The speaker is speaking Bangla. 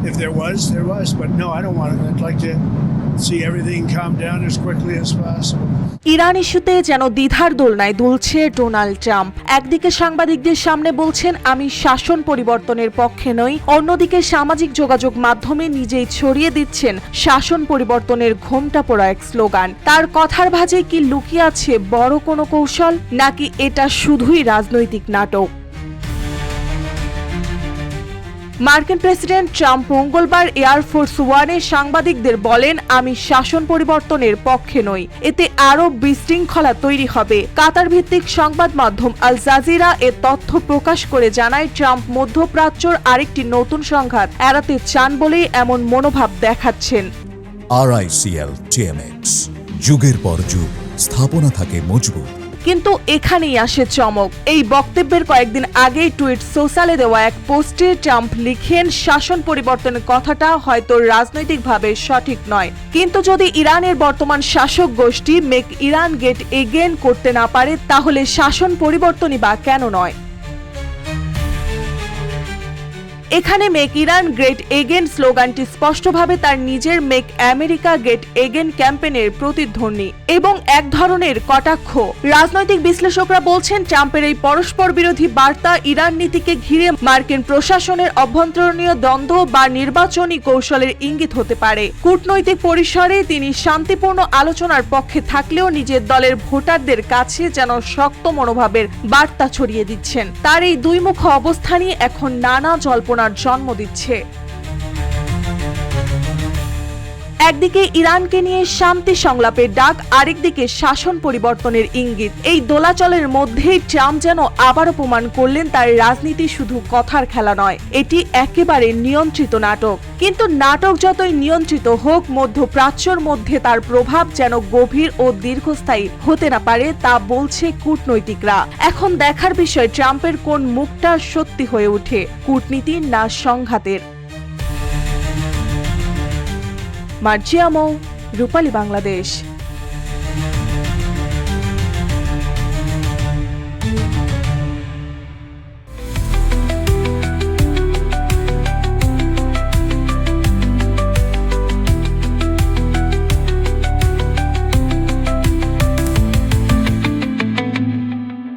If there was. But no, I don't want it. I'd like to see everything calm down as quickly as possible. Iran ইস্যুতে যেন দ্বিধার দোলনায় দুলছে ডোনাল্ড ট্রাম্প। একদিকে সাংবাদিকদের সামনে বলছেন আমি শাসন পরিবর্তনের পক্ষে নই, অন্যদিকে সামাজিক যোগাযোগ মাধ্যমে নিজেই ছড়িয়ে দিচ্ছেন শাসন পরিবর্তনের ঘোমটা পড়া এক স্লোগান। তার কথার ভাঁজে কি লুকিয়ে আছে বড় কোনো কৌশল, নাকি এটা শুধুই রাজনৈতিক নাটক? মার্কিন প্রেসিডেন্ট ট্রাম্প মঙ্গলবার এয়ারফোর্স ওয়ানে সাংবাদিকদের বলেন আমি শাসন পরিবর্তনের পক্ষে নই, এতে আরও বিশৃঙ্খলা তৈরি হবে। কাতার ভিত্তিক সংবাদ মাধ্যম আল জাজিরা এ তথ্য প্রকাশ করে জানায় ট্রাম্প মধ্যপ্রাচ্যর আরেকটি নতুন সংঘাত এড়াতে চান বলেই এমন মনোভাব দেখাচ্ছেন। RICL TMX, যুগের পর যুগ স্থাপনা থাকে মজবুত। কিন্তু এখানেই আসে চমক। এই বক্তব্যের কয়েকদিন আগেই টুইট সোশ্যালে দেওয়া এক পোস্টে ট্রাম্প লিখেন শাসন পরিবর্তনের কথাটা হয়তো রাজনৈতিকভাবে সঠিক নয়, কিন্তু যদি ইরানের বর্তমান শাসক গোষ্ঠী মেক ইরান গেট এগেন করতে না পারে তাহলে শাসন পরিবর্তনই বা কেন নয়? এখানে মেক ইরান গ্রেট এগেন স্লোগানটি স্পষ্টভাবে তার নিজের মেক আমেরিকা গ্রেট এগেন ক্যাম্পেইনের প্রতিধ্বনি এবং এক ধরনের কটাক্ষ। রাজনৈতিক বিশ্লেষকরা বলছেন ট্রাম্পের এই পরস্পর বিরোধী বার্তা ইরান নীতিকে ঘিরে মার্কিন প্রশাসনের অভ্যন্তরীণ দ্বন্দ্ব বা নির্বাচনী কৌশলের ইঙ্গিত হতে পারে। কূটনৈতিক পরিসরে তিনি শান্তিপূর্ণ আলোচনার পক্ষে থাকলেও নিজের দলের ভোটারদের কাছে যেন শক্ত মনোভাবের বার্তা ছড়িয়ে দিচ্ছেন। তার এই দুইমুখ অবস্থানই এখন নানা জল্পনার জন্ম দিচ্ছে। একদিকে ইরানকে নিয়ে শান্তি সংলাপের ডাক, আরেকদিকে শাসন পরিবর্তনের ইঙ্গিত। এই দোলাচলের মধ্যেই ট্রাম্প যেন আবারও প্রমাণ করলেন তার রাজনীতি শুধু কথার খেলা নয়, এটি একেবারে নিয়ন্ত্রিত নাটক। কিন্তু নাটক যতই নিয়ন্ত্রিত হোক, মধ্যপ্রাচ্যের মধ্যে তার প্রভাব যেন গভীর ও দীর্ঘস্থায়ী হতে না পারে তা বলছে কূটনৈতিকরা। এখন দেখার বিষয় ট্রাম্পের কোন মুখটা সত্যি হয়ে ওঠে, কূটনীতির না সংঘাতের। মার্জিয়া মৌ, রূপালী বাংলাদেশ।